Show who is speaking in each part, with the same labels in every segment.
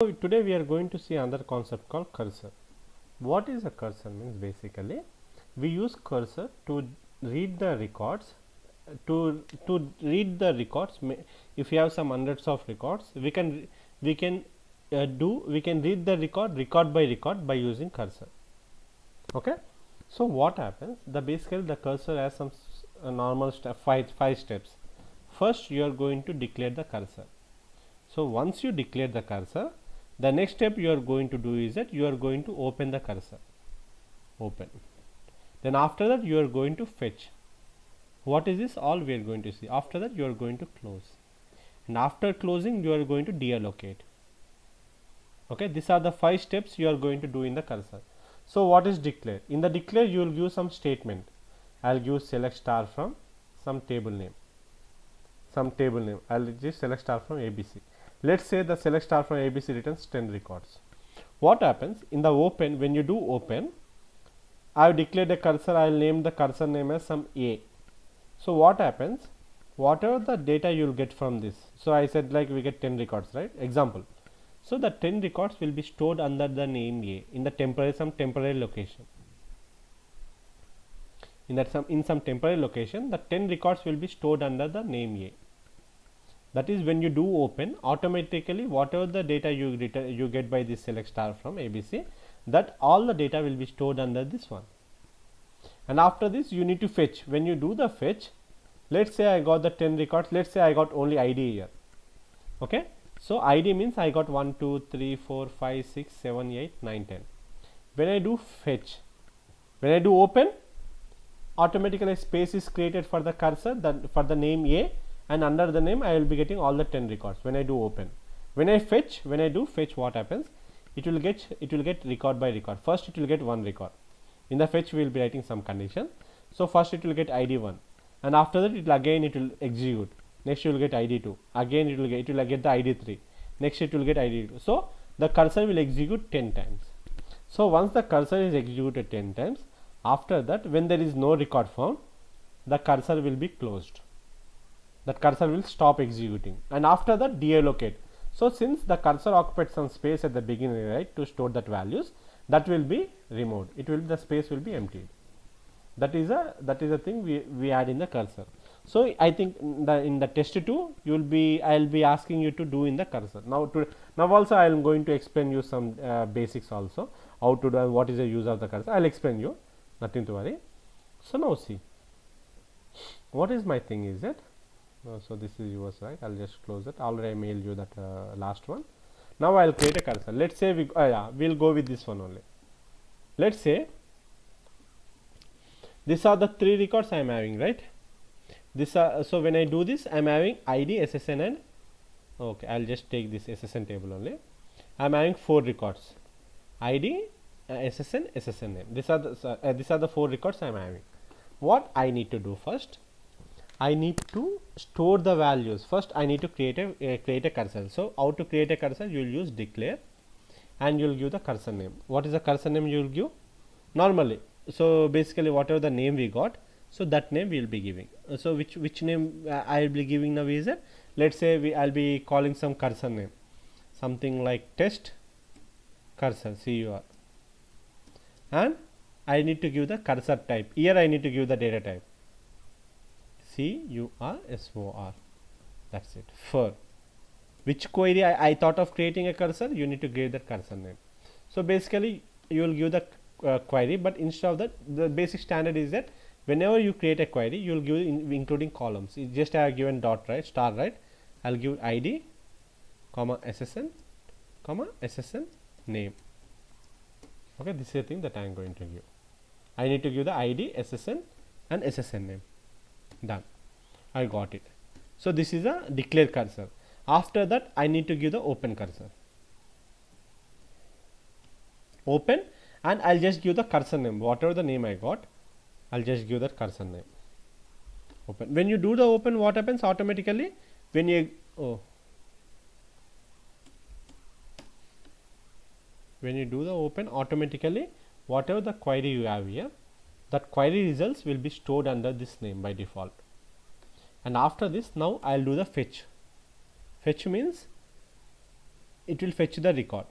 Speaker 1: So today we are going to see another concept called cursor. What is a cursor means? Basically we use cursor to read the records. To read the records, if you have some hundreds of records, we can read the record by record by using cursor. Okay. So what happens? Basically the cursor has some normal five steps. First you are going to declare the cursor. So once you declare the cursor, the next step you are going to do is that you are going to open the cursor. Open. Then after that you are going to fetch. What is this? All we are going to see. After that you are going to close. And after closing you are going to deallocate. Okay, these are the 5 steps you are going to do in the cursor. So what is declare? In the declare you will give some statement. I will give select star from some table name. I will just select star from ABC. Let's say the select star from ABC returns 10 records. What happens in the open? When you do open, I have declared a cursor. I will name the cursor name as some A. So what happens? Whatever the data you will get from this. So I said like we get 10 records, right? Example. So the 10 records will be stored under the name A in the some temporary location. In some temporary location, the 10 records will be stored under the name A. That is, when you do open, automatically whatever the data you get by this select star from ABC, that all the data will be stored under this one. And after this you need to fetch. When you do the fetch, let's say I got the 10 records, let's say I got only ID here. Okay, so ID means I got 1 2 3 4 5 6 7 8 9 10. When I do fetch, when I do open, automatically a space is created for the cursor, for the name A, and under the name I will be getting all the 10 records when I do open. When I do fetch, what happens? It will get record by record. First it will get one record. In the fetch we will be writing some condition. So first it will get ID 1, and after that it will execute. Next you will get ID 2. Again it will get the ID 3. Next it will get ID 2. So the cursor will execute 10 times. So once the cursor is executed 10 times, after that when there is no record found, the cursor will be closed. That cursor will stop executing, and after that deallocate. So since the cursor occupied some space at the beginning, right, to store that values, that will be removed. The space will be emptied. That is a thing we add in the cursor. So I think in the test 2 I will be asking you to do in the cursor. Now also I am going to explain you some basics also, how to do and what is the use of the cursor. I will explain you, nothing to worry. So now see, what is my thing is that. So this is yours, right? I'll just close it. Already I mailed you that last one. Now I'll create a cursor. Let's say we'll go with this one only. Let's say these are the 3 records I am having, right? So when I do this, I am having ID, SSN, and okay, I'll just take this SSN table only. I am having 4 records: ID, SSN, SSN name. These are the 4 records I am having. What I need to do first? I need to store the values. First I need to create a cursor. So how to create a cursor? You will use declare, and you will give the cursor name. What is the cursor name you will give? Normally, so basically whatever the name we got, so that name we will be giving. So which name I will be giving now is it? Let's say I'll be calling some cursor name, something like test cursor, CUR, and I need to give the cursor type. Here I need to give the data type, CURSOR. That's it. For which query I thought of creating a cursor, you need to give that cursor name. So basically you will give the query, but instead of that, the basic standard is that whenever you create a query, you will give including columns. You just have given dot, right, star, right? I'll give ID, comma SSN, comma SSN name. Okay, this is the thing that I am going to give. I need to give the ID, SSN, and SSN name. Done. I got it. So this is a declare cursor. After that I need to give the open cursor. Open, and I'll just give the cursor name. Whatever the name I got, I'll just give that cursor name. Open. When you do the open, what happens automatically? When you do the open, automatically whatever the query you have here, that query results will be stored under this name by default. And after this, now I will do the fetch. Fetch means it will fetch the record.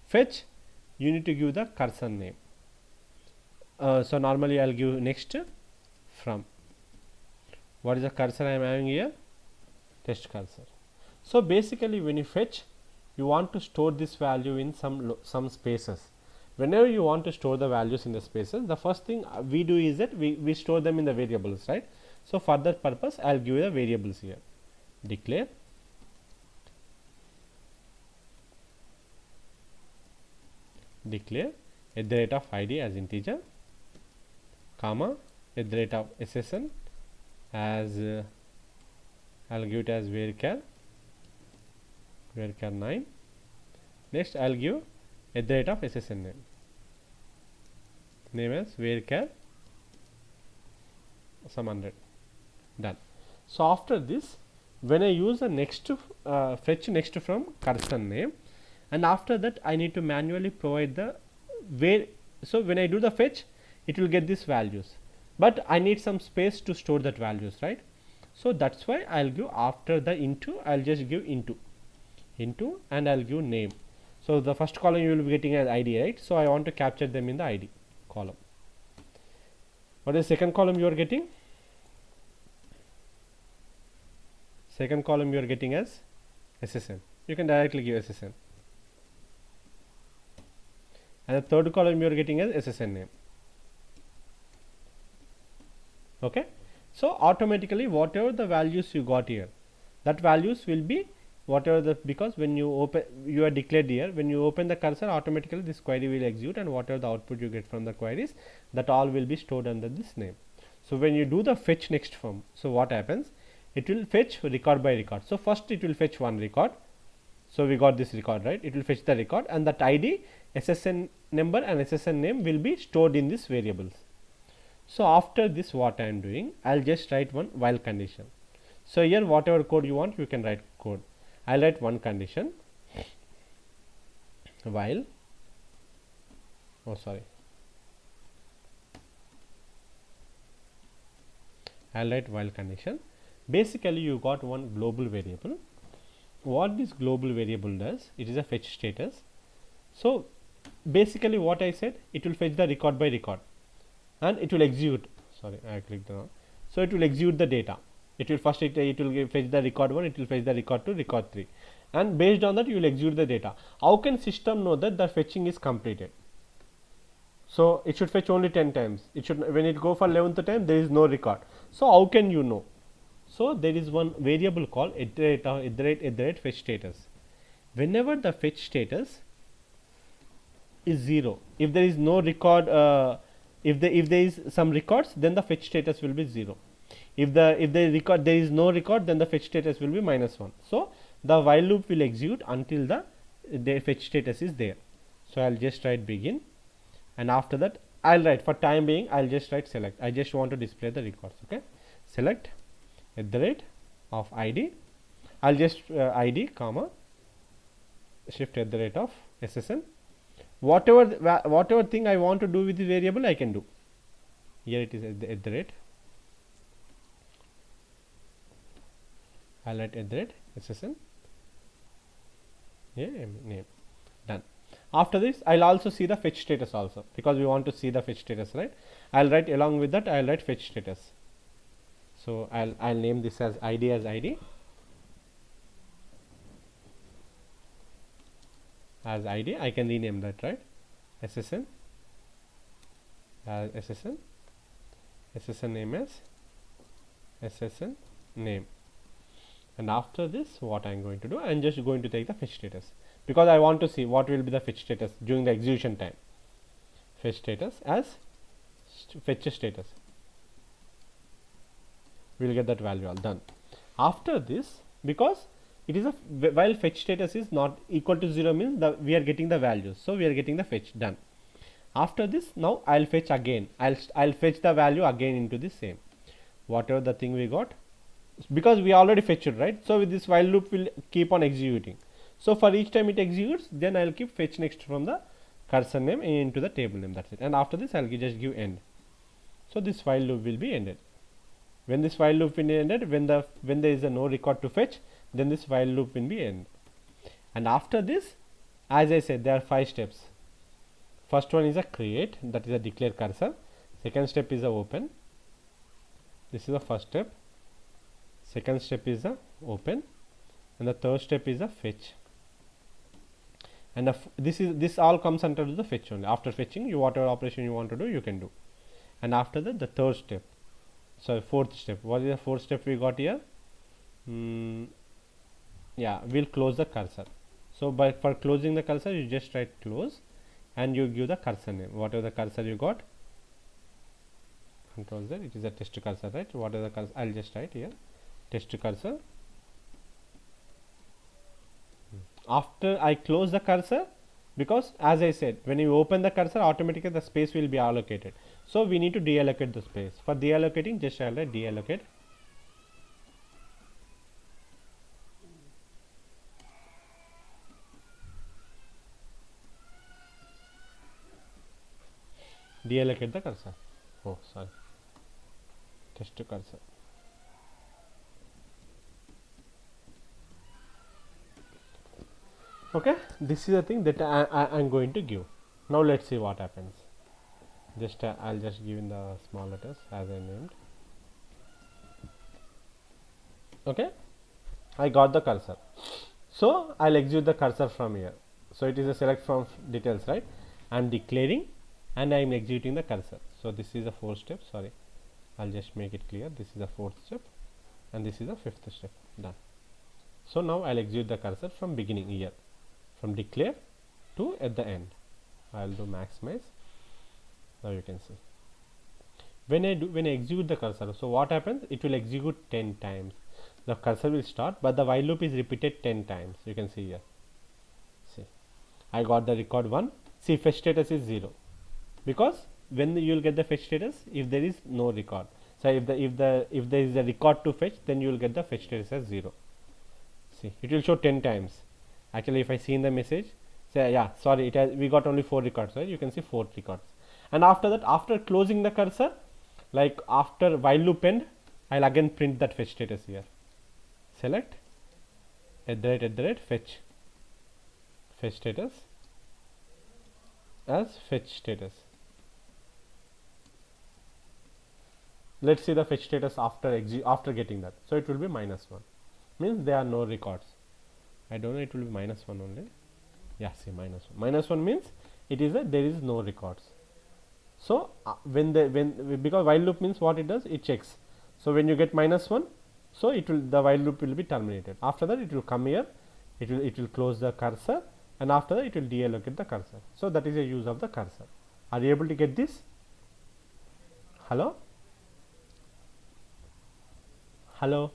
Speaker 1: Fetch, you need to give the cursor name. So normally I'll give next from. What is the cursor I am having here? Test cursor. So basically when you fetch, you want to store this value in some spaces. Whenever you want to store the values in the spaces, the first thing we do is that we store them in the variables, right? So for that purpose I'll give the variables here. Declare at the rate of id as integer, comma, at the rate of SSN as I'll give it as varchar 9. Next I'll give at the rate of SSN name as varchar some 100. Done. So after this, when I use the next fetch next from cursor name, and after that I need to manually provide the where. So when I do the fetch, it will get these values, but I need some space to store that values, right? So that's why I'll give after the into, I'll just give into and I'll give name. So the first column you will be getting as id, right? So I want to capture them in the id column. What is the second column you are getting? Second column you are getting as SSN. You can directly give SSN. And the third column you are getting as SSN name. Okay. So automatically whatever the values you got here, that values will be whatever the, because when you open, you are declared here, when you open the cursor, automatically this query will execute, and whatever the output you get from the queries, that all will be stored under this name. So when you do the fetch next from, so what happens? It will fetch record by record. So first it will fetch one record. So we got this record, right? It will fetch the record, and that ID, SSN number and SSN name will be stored in these variables. So after this, what I am doing, I'll just write one while condition. So here whatever code you want, you can write code. I'll write one condition while, I'll write while condition. Basically you got one global variable. What this global variable does, it is a fetch status. So basically what I said, it will fetch the record by record, and it will execute, sorry I clicked the wrong. So it will execute the data. It will first, it will fetch the record 1, it will fetch the record 2, record 3, and based on that you will execute the data. How can system know that the fetching is completed? So it should fetch only 10 times. It should, when it go for 11th time, there is no record. So how can you know? So there is one variable called at the rate fetch status. Whenever the fetch status is 0, if there is no record, if there is some records, then the fetch status will be 0. If there is no record, then the fetch status will be -1. So the while loop will execute until the fetch status is there. So I'll just write begin, and after that I'll write, for time being I'll just write select. I just want to display the records. Okay, select at the rate of id. I'll just id comma shift at the rate of SSN. Whatever thing I want to do with the variable, I can do. Here it is at the rate. I'll write at the rate SSN. Yeah, name. Done. After this, I'll also see the fetch status also, because we want to see the fetch status, right? I'll write along with that, I'll write fetch status. So I'll name this as id as id. As id, I can rename that, right? SSN as SSN, SSN name as SSN name. And after this, what I am going to do, I am just going to take the fetch status, because I want to see what will be the fetch status during the execution time. Fetch status as fetch status. We will get that value all done. After this, because it is a while fetch status is not equal to 0 means we are getting the values, so we are getting the fetch done. After this, now I'll fetch again. I'll fetch the value again into the same whatever the thing we got, because we already fetched it, right? So with this while loop will keep on executing. So for each time it executes, then I'll keep fetch next from the cursor name into the table name. That's it. And after this, I'll just give end. So this while loop will be ended. When this while loop will be ended, when there is a no record to fetch, then this while loop will be end. And after this, as I said, there are 5 steps. First one is a create, that is a declare cursor. Second step is a open. This is the first step. Second step is a open, and the third step is a fetch. And this all comes under the fetch only. After fetching, you whatever operation you want to do, you can do. And after that, the third step. So fourth step. What is the fourth step we got here? Yeah, we'll close the cursor. So for closing the cursor, you just write close, and you give the cursor name. Whatever the cursor you got. Control Z. It is a test cursor, right? Whatever the cursor, I'll just write here. Test cursor. After I close the cursor, because as I said, when you open the cursor, automatically the space will be allocated. So we need to deallocate the space. For deallocating, just I'll write deallocate. Deallocate the cursor. Oh, sorry. Test cursor. Okay, this is the thing that I am going to give. Now let's see what happens. Just I'll just give in the small letters as I named. Okay, I got the cursor. So I'll execute the cursor from here. So it is a select from details, right? I'm declaring and I'm executing the cursor. So this is the fourth step. Sorry, I'll just make it clear. This is the fourth step, and this is the fifth step. Done. So now I'll execute the cursor from beginning here, from declare to at the end. I'll do maximize. Now you can see when I execute the cursor, so what happens, it will execute 10 times. The cursor will start, but the while loop is repeated 10 times. You can see here. See, I got the record 1. See, fetch status is 0, because when you will get the fetch status if there is no record. So if there is a record to fetch, then you will get the fetch status as 0. See, it will show 10 times. Actually, if I see in the message, say yeah, sorry, we got only 4 records, right? You can see 4 records. And after that, after closing the cursor, like after while loop end, I'll again print that fetch status here. Select fetch status as fetch status. Let's see the fetch status after getting that. So it will be -1, means there are no records. I don't know, it will be -1 only. Yeah, see, -1. -1 means it is there is no records. So because while loop means what it does, it checks. So when you get -1, so the while loop will be terminated. After that, it will come here, it will close the cursor, and after that it will deallocate the cursor. So that is a use of the cursor. Are you able to get this? Hello? Hello?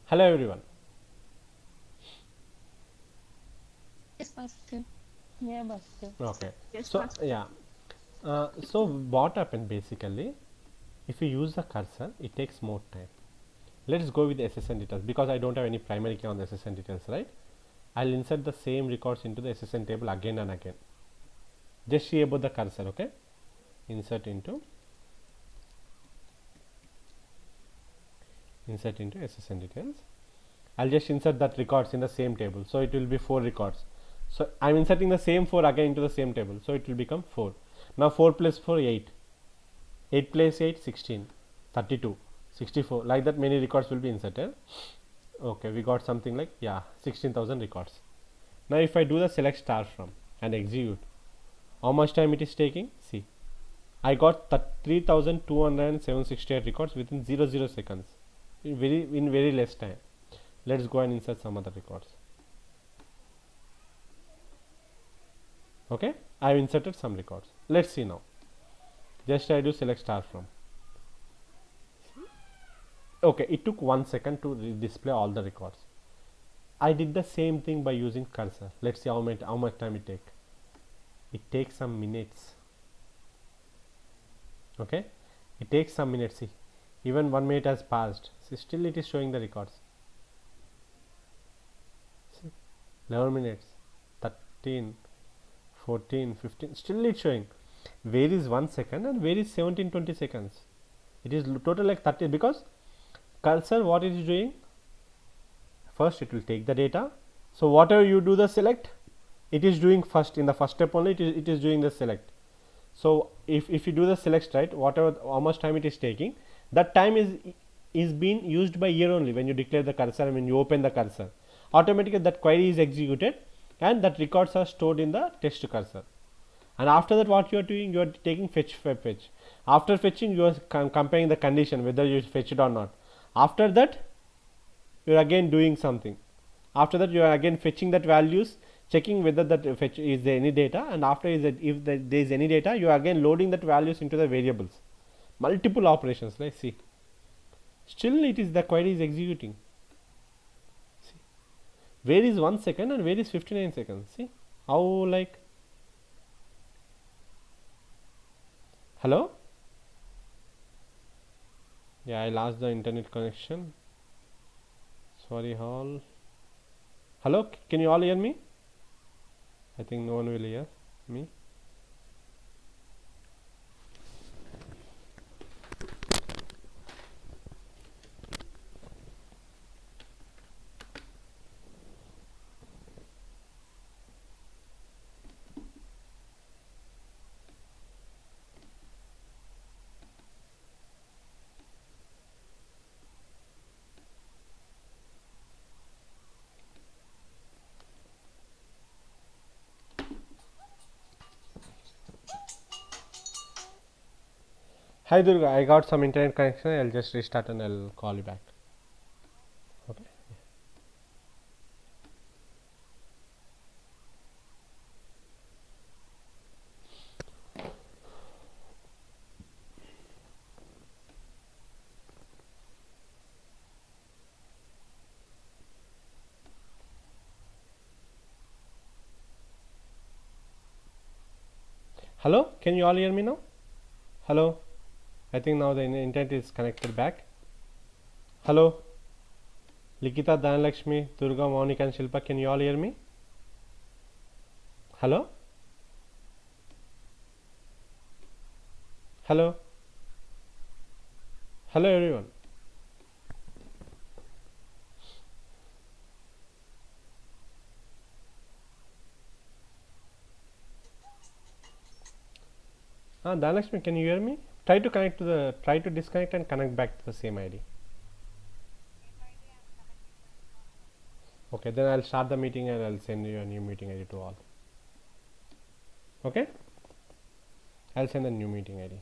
Speaker 1: Hello everyone.
Speaker 2: Yes, Master. Yeah, Master.
Speaker 1: Okay.
Speaker 2: Yes,
Speaker 1: So
Speaker 2: Master.
Speaker 1: yeah. So what happened basically, if you use the cursor, it takes more time. Let's go with the SSN details, because I don't have any primary key on the SSN details, right? I'll insert the same records into the SSN table again and again. Just see about the cursor, okay? Insert into SSN details. I'll just insert that records in the same table, so it will be 4 records. So I'm inserting the same 4 again into the same table, so it will become 4. Now 4 plus 4, 8. 8 plus 8, 16, 32, 64. Like that, many records will be inserted. Okay, we got something like 16,000 records. Now if I do the select star from and execute, how much time it is taking? See, I got 3,268 records within 0 seconds, in very less time. Let's go and insert some other records. Okay, I have inserted some records. Let's see now. Just I do select star from. Okay, it took 1 second to display all the records. I did the same thing by using cursor. Let's see how much time it takes. It takes some minutes. Okay, it takes some minutes. See, even 1 minute has passed. See, still it is showing the records. See, 11 minutes, 13, 14, 15, still it's showing. Where is 1 second and where is 17-20 seconds? It is total like 30, because cursor what it is doing, first it will take the data, So whatever you do the select, it is doing first in the first step only. It is doing the select. So if you do the select, right, whatever how much time it is taking, that time is being used by here only when you declare the cursor and when you open the cursor. Automatically that query is executed and that records are stored in the text cursor. And after that, what you are doing, you are taking fetch. After fetching, you are comparing the condition whether you fetch it or not. After that, you are again doing something. After that, you are again fetching that values, checking whether that fetch is there any data, and after is that if there is any data, you are again loading that values into the variables. Multiple operations. Let's see. Still, it is the query is executing. See, where is 1 second and where is 59 seconds? See how like. Hello? Yeah, I lost the internet connection. Sorry all. Hello, can you all hear me? I think no one will hear me. Hi Durga, I got some internet connection. I'll just restart and I'll call you back. Okay. Hello, can you all hear me now? Hello, I think now the internet is connected back. Hello, Likita, Dhanalakshmi, Durga, Monica and Shilpa, can you all hear me? Hello? Hello? Hello everyone. Dhanalakshmi, can you hear me? Try to disconnect and connect back to the same ID. Okay, then I'll start the meeting and I'll send you a new meeting ID to all. Okay? I'll send a new meeting ID.